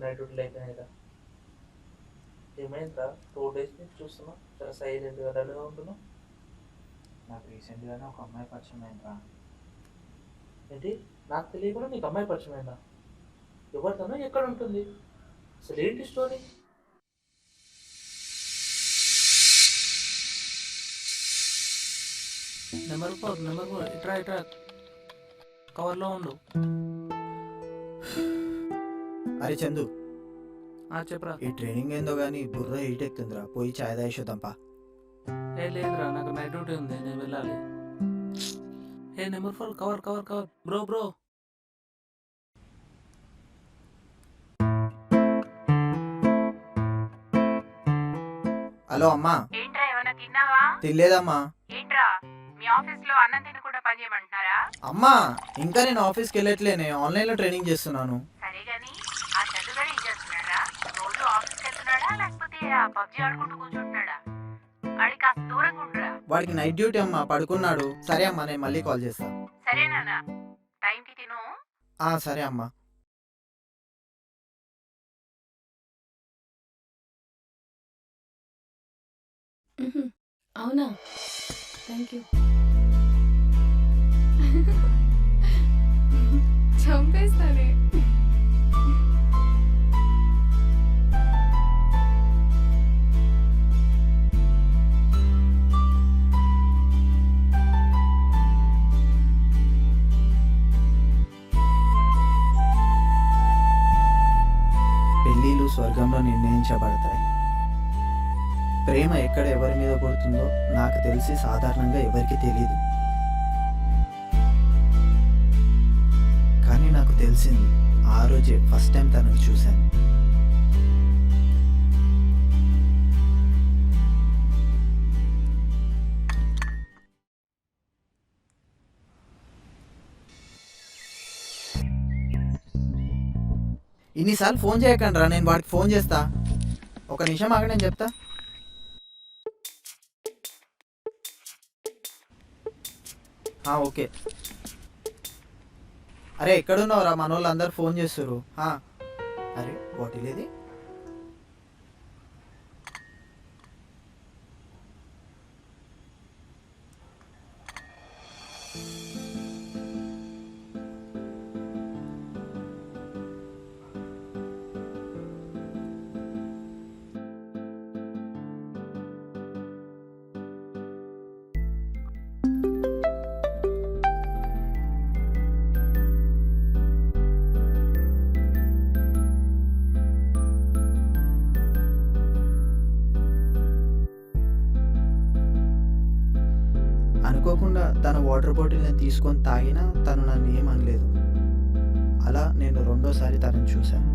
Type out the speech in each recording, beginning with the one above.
Night డ్యూటీలో అయిపోయినాయిరా. ఏమైందిరా 2 days నుంచి చూస్తున్నా చాలా సైలెంట్గా డల్గా ఉంటున్నావు. నాకు రీసెంట్గానే ఒక అమ్మాయి పరిచయం అయిందిరా. ఏంటి? నాకు తెలియకుండా నీకు అమ్మాయి పరిచయం అయిందా? ఎవరితోనో ఎక్కడ ఉంటుంది? అసలు ఏంటి స్టోరీ? నెంబర్ 4 ఇట్రా ఇట్రా, కవర్లో ఉండు. అరే చందు, చెప్పరా. ఈ ట్రైనింగ్ ఏందో గానీ బుర్ర హీట్ ఎక్కుతుందిరా. పోయి చాయ్ తాగేసొద్దాంపా. లేదురా, నాకు నైట్ డ్యూటీ ఉంది, నేను వెళ్ళాలి. Number 4 cover cover cover. Bro hello అమ్మా. ఏంట్రా ఏమన్నా తిన్నావా? తినలేదమ్మా. ఏంట్రా మీ ఆఫీస్ లో అన్నం తినకుండా పని చేయమంటున్నారా? అమ్మా, ఇంకా నేను ఆఫీస్కి వెళ్ళట్లేనే, ఆన్లైన్లో ట్రైనింగ్ చేస్తున్నాను. సరే గాని ఆ చదువుగాడు ఏం చేస్తున్నాడా? రోజు ఆఫీస్కి వెళ్తున్నాడా లేకపోతే ఆ పబ్జి ఆడుకుంటూ కూర్చుంటున్నాడా? ఆడికి కాస్త దూరంగా ఉండరా. వాడికి నైట్ డ్యూటీ అమ్మా, పడుకున్నాడు. సరే అమ్మా, నేను మళ్ళీ కాల్ చేస్తా. సరేనా? టైంకి తిను. సరే అమ్మా. అవునా, థ్యాంక్ యూ. చంపేస్తానే. పెళ్ళిళ్ళు స్వర్గంలో నిర్ణయించబడతాయి. ప్రేమ ఎక్కడ ఎవరి మీద పుడుతుందో నాకు తెలిసి సాధారణంగా ఎవరికి తెలియదు. కానీ నాకు తెలిసింది ఆ రోజే ఫస్ట్ టైం తనని చూశాను. ఇన్నిసార్లు ఫోన్ చేయకండి రా, నేను వాడికి ఫోన్ చేస్తా. ఒక నిమిషం ఆగండి, నేను చెప్తా. ఓకే. అరే ఎక్కడున్నావురా? మన వాళ్ళు అందరు ఫోన్ చేస్తారు. అరే బాటిల్ ఏది? అనుకోకుండా తన వాటర్ బాటిల్ నేను తీసుకొని తాగినా తను నన్ను ఏమనలేదు. అలా నేను రెండోసారి తనని చూశాను.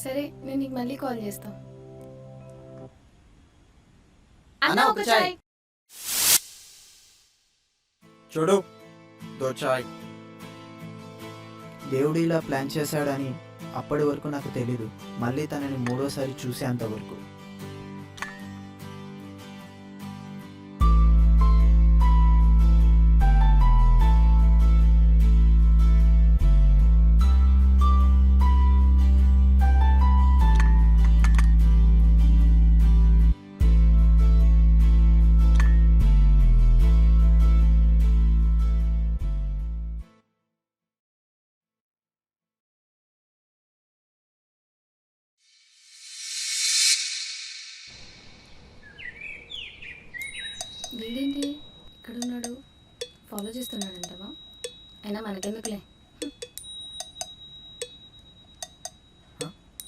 సరే, నేను నీకు మళ్ళీ కాల్ చేస్తా. అన్నా, ఒక చాయ్. చూడు, దో చాయ్. దేవుడు ఇలా ప్లాన్ చేశాడని అప్పటి వరకు నాకు తెలీదు. మళ్ళీ తనని మూడోసారి చూసేంత వరకు. వీడేంటి ఇక్కడున్నాడు? ఫాలో చేస్తున్నాడంటవా? అయినా మనకెందుకులే.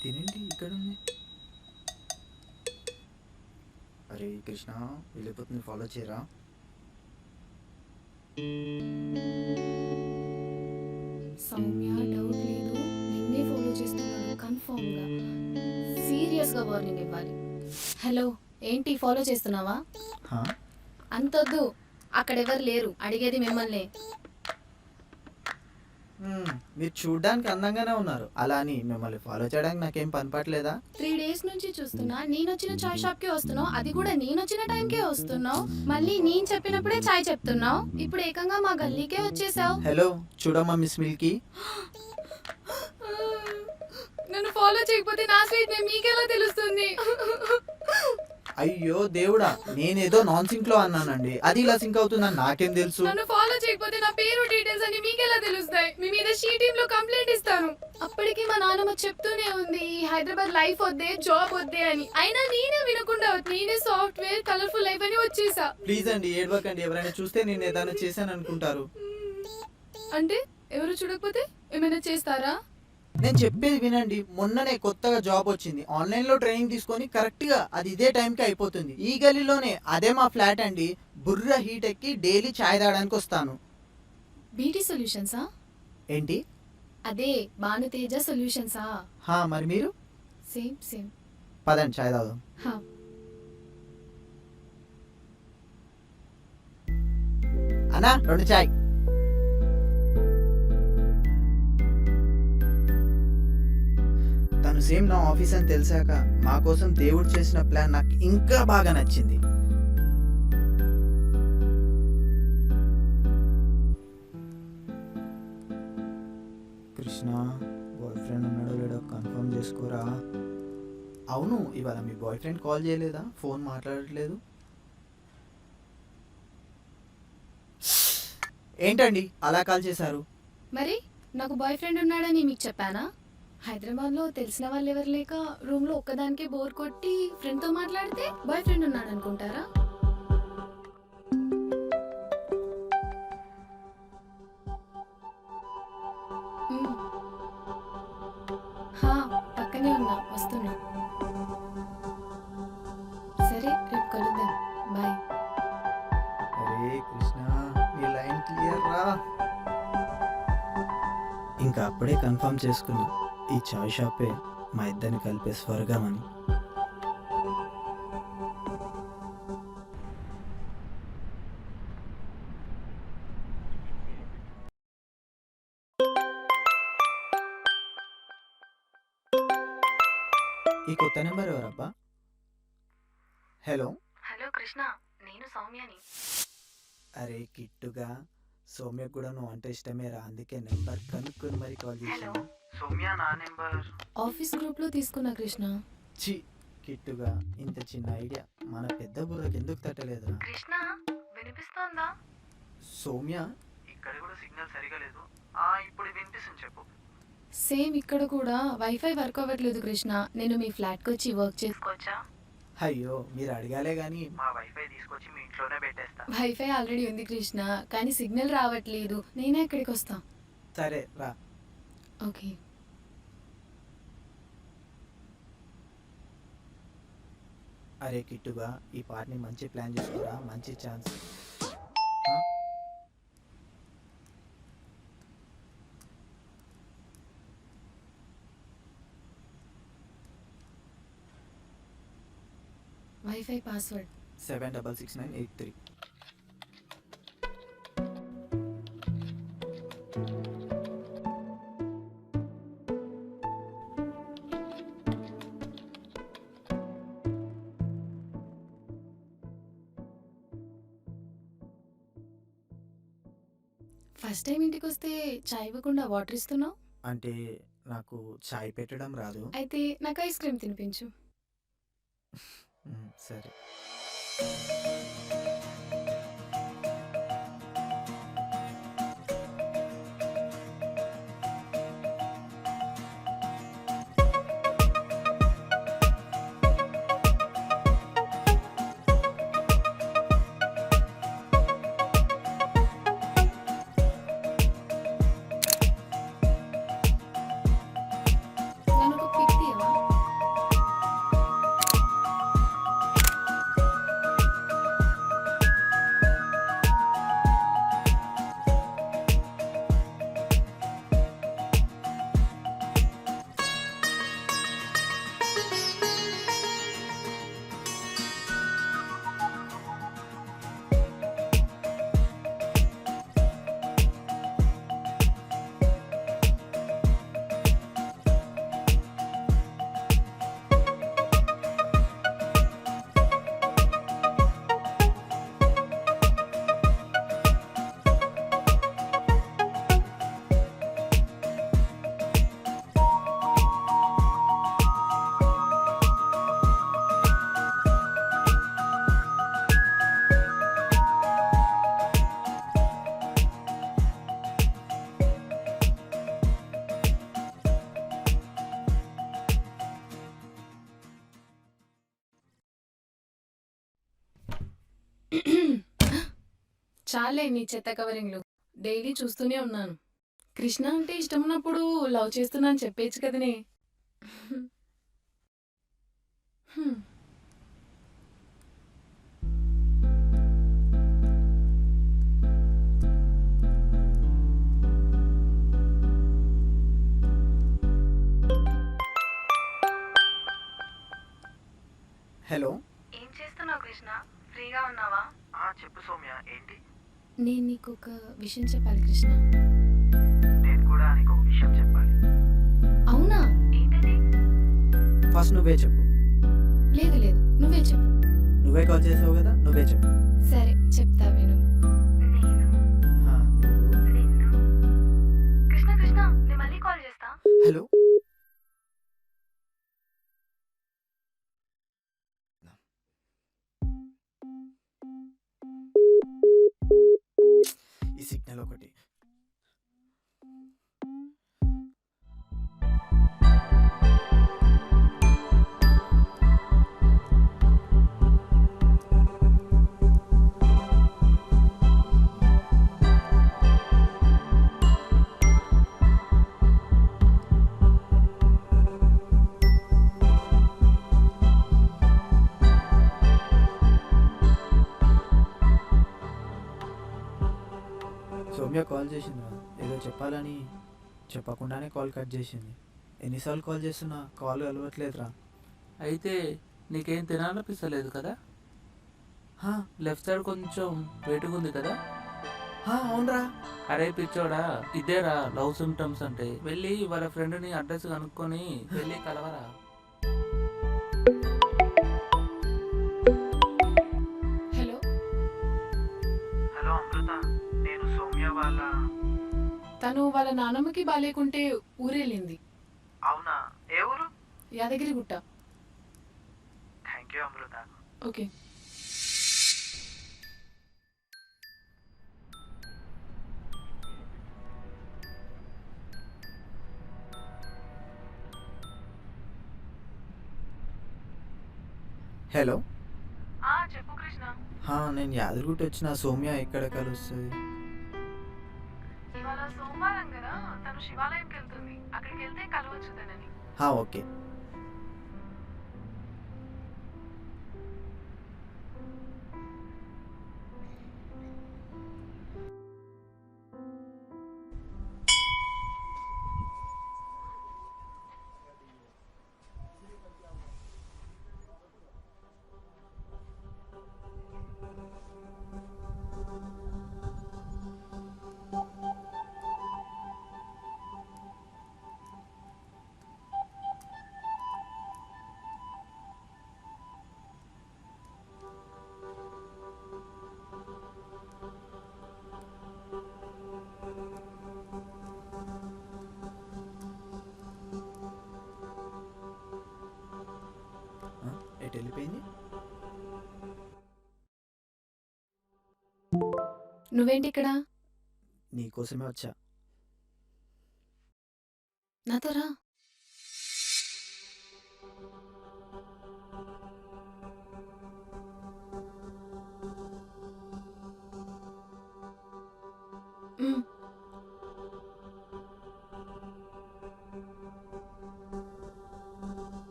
తినండి, ఇక్కడ ఉంది. అరే కృష్ణ, వెళ్ళిపోతుంది, ఫాలో చేయరా? సౌమ్య డౌట్ లేదు, నిన్నే ఫాలో చేస్తున్నాడు కన్ఫర్మ్గా. అడ్వాన్స్గా వార్నింగ్ ఇవ్వాలి. హలో, ఏంటి ఫాలో చేస్తున్నావా? హా? అంతొద్దు, అక్కడెవరు లేరు, అడిగేది మిమ్మల్ని. మీరు చూడ్డానికి అందంగానే ఉన్నారు, అలా అని మిమ్మల్ని ఫాలో చేయడానికి నాకేం పని పట్టలేదా? 3 days నుంచి చూస్తున్నా, నేను వచ్చిన చాయ్ షాప్కే వస్తున్నావు, అది కూడా నేను వచ్చిన టైంకే వస్తున్నావు. మళ్ళీ నేను చెప్పినప్పుడే చాయ్ చెప్తున్నావు, ఇప్పుడు ఏకంగా మా గల్లీకే వచ్చేసావు. హలో చూడమ్మా మిస్ మిల్కీ, నన్ను ఫాలో చేయకపోతే నా స్వీట్ నేమ్ మీకెలా తెలుస్తుంది? అయ్యో దేవుడా, నేనేదో నాన్ సింక్ లో అన్నానండి, అది ఇలా సింక్ అవుతుందని నాకేం తెలుసు? నన్ను ఫాలో చేయకపోతే నా పేరు డీటెయిల్స్ అన్ని మీకెలా తెలుస్తాయి? మీ మీద షీ టీమ్ లో కంప్లైంట్ ఇస్తాను. అప్పటికి మా నాన్నమ్మ చెప్తూనే ఉంది, ఈ హైదరాబాద్ లైఫ్ వద్దే, జాబ్ వద్దే అని. అయినా నేనే వినకుండా నేనే సాఫ్ట్వేర్ కలర్ఫుల్ లైఫ్ అని వచ్చేసా. ప్లీజ్ అండి ఏడవకండి, ఎవరైనా చూస్తే నేను ఏదైనా చేశాను అనుకుంటారు. అంటే ఎవరు చూడకపోతే ఏమైనా చేస్తారా? నేను చెప్పేది వినండి, మొన్ననే కొత్తగా జాబ్ వచ్చింది, ఆన్లైన్ లో ట్రైనింగ్ తీసుకొని కరెక్ట్ గా అది ఇదే టైంకి అయిపోతుంది. ఈ గలీలోనే అదే మా ఫ్లాట్ అండి. బుర్ర హీట్ ఎక్కి డైలీ చాయ్ తాగడానికి వస్తాను. బ్యూటీ సొల్యూషన్సా? ఏంటి? అదే భానుతేజ సొల్యూషన్సా? హా, మరి మీరు? Same same. పదండి చాయ్ తాగుదాం. హా. అన్నా 2 చాయ్. తను సేమ్ నా ఆఫీస్ అని తెలిసాక మా కోసం దేవుడు చేసిన ప్లాన్ నాకు ఇంకా బాగా నచ్చింది. కృష్ణ, బాయ్ ఫ్రెండ్ ఉన్నాడో లేడో కన్ఫర్మ్ చేసుకోరా. అవును, ఇవాళ మీ బాయ్ ఫ్రెండ్ కాల్ చేయలేదా? ఫోన్ మాట్లాడట్లేదు ఏంటండి అలా కాల్ చేశారు? మరి నాకు బాయ్ ఫ్రెండ్ ఉన్నాడని మీకు చెప్పానా? హైదరాబాద్లో తెలిసిన వాళ్ళు ఎవరు లేక రూమ్లో ఒక్కదానికే బోర్ కొట్టి ఫ్రెండ్తో మాట్లాడితే బాయ్ ఫ్రెండ్ ఉన్నాడు అనుకుంటారా? హా, పక్కనే ఉన్నా, వస్తున్నా. సరే, రేపు కలుద్దాం. బాయ్. అరే కృష్ణ, నీ లైన్ క్లియర్ రా. ఇంకా అప్పుడే కన్ఫర్మ్ చేసుకున్నా, ఈ చాయ్ షాపే మా ఇద్దరిని కలిపే స్వర్గం అని. ఈ కొత్త నెంబర్ ఎవరబ్బా? హలో. హలో కృష్ణ, నేను సౌమ్యని. అరే కిట్టుగా, సౌమ్య కూడా నువ్వు అంటే ఇష్టమేరా, అందుకే నెంబర్ కనుక్కొని మరి కాల్ చేశాను. సౌమ్య నా నెంబర్ ఆఫీస్ గ్రూప్లో తీసుకున్నా కృష్ణ. చి కిట్టుగా, ఇంత చిన్న ఐడియా మన పెద్ద బుర్రకి ఎందుకు తట్టలేదురా? కృష్ణ, వినిపిస్తోందా? సౌమ్య, ఇక్కడ కూడా సిగ్నల్ సరిగా లేదు. ఇప్పుడు వినిపిస్తుంది, చెప్పు. సేమ్ ఇక్కడ కూడా వైఫై వర్క్ అవ్వట్లేదు కృష్ణ. నేను మీ ఫ్లాట్కి వచ్చి వర్క్ చేసుకోవచ్చా? అయ్యో మీరు అడగాలే గాని మా వైఫై తీసుకొచ్చి మీ ఇంట్లోనే పెట్టేస్తా. వైఫై ఆల్రెడీ ఉంది కృష్ణ, కానీ సిగ్నల్ రావట్లేదు. నేనే ఇక్కడికి వస్తా. సరే రా. ఓకే. అరే కిట్టుగా, ఈ పార్ట్ని మంచి ప్లాన్ చేసుకోరా, మంచి chance. Wifi password 766983. First time ఇంటికి వస్తే చాయ్ ఇవ్వకుండా వాటర్ ఇస్తున్నావు. అంటే నాకు చాయ్ పెట్టడం రాదు. అయితే నాకు ఐస్ క్రీమ్ తినిపించు. సరే. నన్ను ఒక పిక్ తీయవా? చాలే నీ చెత్త కవరింగ్లు. డైలీ చూస్తూనే ఉన్నాను. కృష్ణ అంటే ఇష్టం ఉన్నప్పుడు లవ్ చేస్తున్నా అని చెప్పేచ్చు కదనే. హ్మ్. హలో, ఏం చేస్తున్నావు కృష్ణ? ఫ్రీగా ఉన్నావా? చెప్పు సౌమ్య, ఏంటి? నేను నీకు ఒక విషయం చెప్పాలి కృష్ణ. నేను కూడా నీకు ఒక విషయం చెప్పాలి. అవునా? ఏంటది? ఫస్ట్ నువ్వే చెప్పు. లేదు లేదు, నువ్వే చెప్పు. నువ్వే కాల్ చేసావు కదా, నువ్వే చెప్పు. సరే చెప్తా విను. నేను నువ్వు. నిన్ను కృష్ణ కృష్ణ నేను మళ్ళీ కాల్ చేస్తా. హలో, ఈ సిగ్నల్ ఒకటి. సౌమ్య కాల్ చేసిందా? ఏదో చెప్పాలని చెప్పకుండానే కాల్ కట్ చేసింది. ఎన్నిసార్లు కాల్ చేస్తున్నా కాల్ కలవట్లేదురా. అయితే నీకేం తినాలనిపిస్తలేదు కదా? హా, లెఫ్ట్ సైడ్ కొంచెం వేటుగా ఉంది కదా? అవునరా. అరే పిచ్చోడా, ఇదేరా లవ్ సిమ్టమ్స్ అంటే. వెళ్ళి వాళ్ళ ఫ్రెండ్ని అడ్రస్ కనుక్కొని వెళ్ళి కలవరా. హలో, హలో అమృత, నేను సౌమ్య వాళ్ళ. తను వాళ్ళ నానమ్మకి బాలేకుంటే ఊరెళ్ళింది. అవునా? ఏ ఊరు? Yadagirigutta. Thank you Amrutha. Okay. Hello, చెప్పు కృష్ణ. నేను యాదగిరిగుట్ట వచ్చిన. సౌమ్య ఎక్కడ కలుస్తుంది? ఇవాళ సోమవారం కదా, తను శివాలయంకి వెళ్తుంది. అక్కడికి వెళ్తే కలవచ్చు తనని. ఓకే. ఎటు వెళ్ళిపోయింది? నువ్వేంటి ఇక్కడ? నీకోసమే వచ్చా. నాతో రా. మ్.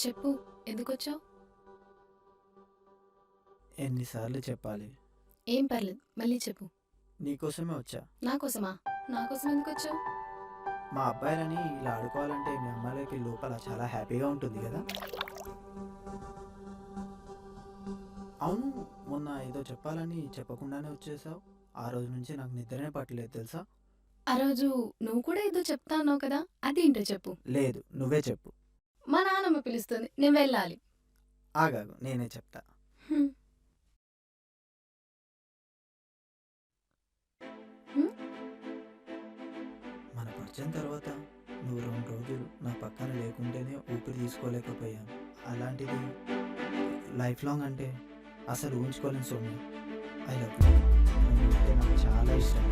చెప్పు, ఎందుకొచ్చావు? ఎన్నిసార్లు చెప్పాలి? ఏం పర్లేదు, మళ్ళీ చెప్పు. నీకోసమే వచ్చా. నాకోసమా? నాకోసం ఎందుకు వచ్చావు? మా అబ్బాయిలని ఇలా ఆడుకోవాలంటే మీ అమ్మాయిలకి లోపల చాలా హ్యాపీగా ఉంటుంది కదా. అవును, మొన్న ఏదో చెప్పాలని చెప్పకుండానే వచ్చేసావు. ఆ రోజు నుంచి నాకు నిద్రనే పట్టలేదు తెలుసా. ఆ రోజు నువ్వు కూడా ఏదో చెప్తా అన్నావు కదా, అదేంటో చెప్పు. లేదు, నువ్వే చెప్పు. మా నాన్నమ్మ పిలుస్తుంది, నేను వెళ్ళాలి. ఆగాగు, నేనే చెప్తా. హ్మ్. హ్మ్? మన పరిచయం తర్వాత నువ్వు 2 రోజులు నా పక్కన లేకుంటేనే ఊపిరి తీసుకోలేకపోయాను. అలాంటిది లైఫ్ లాంగ్ అంటే అసలు ఊహించుకోలేను సౌమ్య. I love you. అంటే నాకు చాలా ఇష్టం.